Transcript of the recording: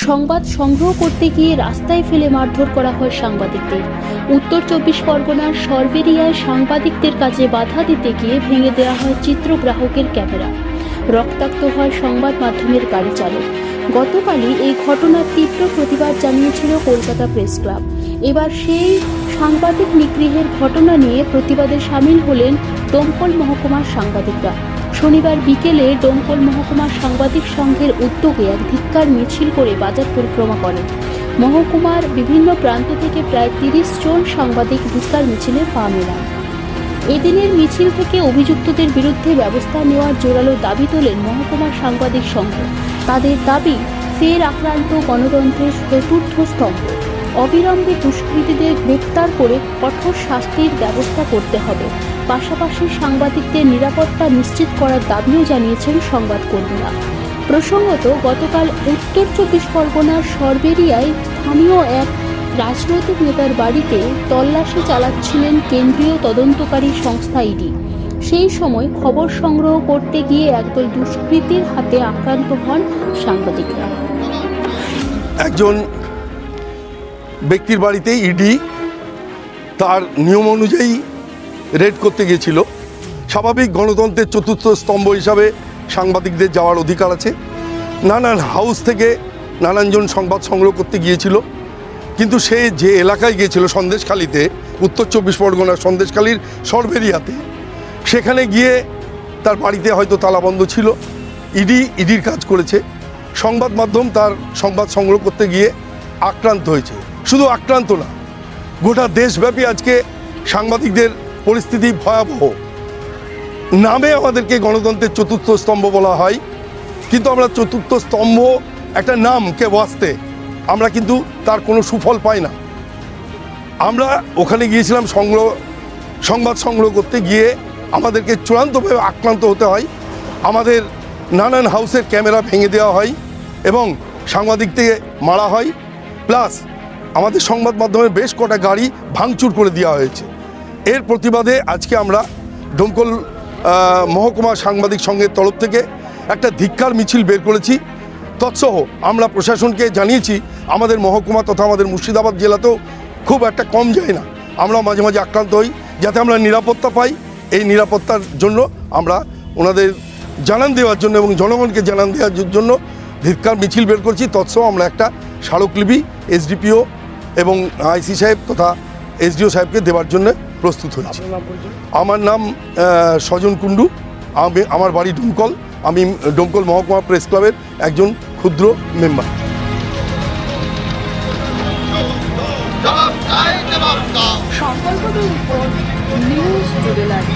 সংবাদ সংগ্রহ করতে গিয়ে রাস্তায় ফেলে মারধর করা হয় সাংবাদিকদের। উত্তর 24 পরগনার সরবেরিয়ায় সাংবাদিকদের কাজে বাধা দিতে গিয়ে ভেঙে দেওয়া হয় চিত্রগ্রাহকের ক্যামেরা। রক্তাক্ত হয় সংবাদ মাধ্যমের গাড়ি চালক। গতকালই এই ঘটনার তীব্র প্রতিবাদ জানিয়েছিল কলকাতা প্রেস ক্লাব। এবার সেই সাংবাদিক নিগৃহের ঘটনা নিয়ে প্রতিবাদে সামিল হলেন ডোমকল মহকুমার সাংবাদিকরা। শনিবার বিকেলে ডোমকল মহকুমার সাংবাদিক সংঘের উদ্যোগে এক ধিক্কার মিছিল করে বাজার পরিক্রমা করেন। মহকুমার বিভিন্ন প্রান্ত থেকে প্রায় 30 জন সাংবাদিক ধিক্কার মিছিলে পা মেলান। এদিনের মিছিল থেকে অভিযুক্তদের বিরুদ্ধে ব্যবস্থা নেওয়ার জোরালো দাবি তোলেন মহকুমার সাংবাদিক সংঘ। তাদের দাবি, ফের আক্রান্ত গণতন্ত্রের চতুর্থ স্তম্ভ। অবিলম্বে দুষ্কৃতীদের গ্রেপ্তার করে কঠোর শাস্তির ব্যবস্থা করতে হবে। পাশাপাশি সাংবাদিকদের নিরাপত্তা নিশ্চিত করার দাবিও জানিয়েছেন সংবাদকর্মীরা। প্রসঙ্গত, গতকাল উত্তর 24 পরগনার সরবেরিয়ায় স্থানীয় এক রাজনৈতিক নেতার বাড়িতে তল্লাশি চালাচ্ছিলেন কেন্দ্রীয় তদন্তকারী সংস্থা ইডি। সেই সময় খবর সংগ্রহ করতে গিয়ে একদল দুষ্কৃতীর হাতে আক্রান্ত হন সাংবাদিকরা। একজন ব্যক্তির বাড়িতে ইডি তার নিয়ম অনুযায়ী রেড করতে গিয়েছিল। স্বাভাবিক গণতন্ত্রের চতুর্থ স্তম্ভ হিসাবে সাংবাদিকদের যাওয়ার অধিকার আছে। নানান হাউস থেকে নানানজন সংবাদ সংগ্রহ করতে গিয়েছিল, কিন্তু সে যে এলাকায় গিয়েছিল সন্দেশখালীতে, উত্তর 24 পরগনার সন্দেশখালীর সরবেরিয়াতে, সেখানে গিয়ে তার বাড়িতে হয়তো তালাবন্ধ ছিল। ইডির কাজ করেছে। সংবাদ মাধ্যম তার সংবাদ সংগ্রহ করতে গিয়ে আক্রান্ত হয়েছে। শুধু আক্রান্ত না, গোটা দেশব্যাপী আজকে সাংবাদিকদের পরিস্থিতি ভয়াবহ। নামে আমাদেরকে গণতন্ত্রের চতুর্থ স্তম্ভ বলা হয়, কিন্তু আমরা চতুর্থ স্তম্ভ একটা নামকে বাঁচতে আমরা কিন্তু তার কোনো সুফল পাই না। আমরা ওখানে গিয়েছিলাম সংবাদ সংগ্রহ করতে গিয়ে আমাদেরকে চূড়ান্তভাবে আক্রান্ত হতে হয়। আমাদের নানান হাউসের ক্যামেরা ভেঙে দেওয়া হয় এবং সাংবাদিকদের মারা হয়, প্লাস আমাদের সংবাদ মাধ্যমের বেশ কটা গাড়ি ভাঙচুর করে দেওয়া হয়েছে। এর প্রতিবাদে আজকে আমরা ডোমকল মহকুমা সাংবাদিক সংঘের তরফ থেকে একটা ধিক্কার মিছিল বের করেছি। তৎসহ আমরা প্রশাসনকে জানিয়েছি, আমাদের মহকুমা তথা আমাদের মুর্শিদাবাদ জেলাতেও খুব একটা কম যায় না, আমরা মাঝে মাঝে আক্রান্ত হই। যাতে আমরা নিরাপত্তা পাই, এই নিরাপত্তার জন্য আমরা ওনাদের জানান দেওয়ার জন্য এবং জনগণকে জানান দেওয়ার জন্য ধিক্কার মিছিল বের করছি। তৎসহ আমরা একটা স্মারকলিপি এসডিপিও এবং আইসি সাহেব তথা এসডিও সাহেবকে দেওয়ার জন্য প্রস্তুত হয়েছি। আমার নাম সজন কুণ্ডু, আমার বাড়ি ডোমকল। আমি ডোমকল মহকুমা প্রেস ক্লাবের একজন ক্ষুদ্র মেম্বার। সংকল্প নিউজ টুডে লাইভ।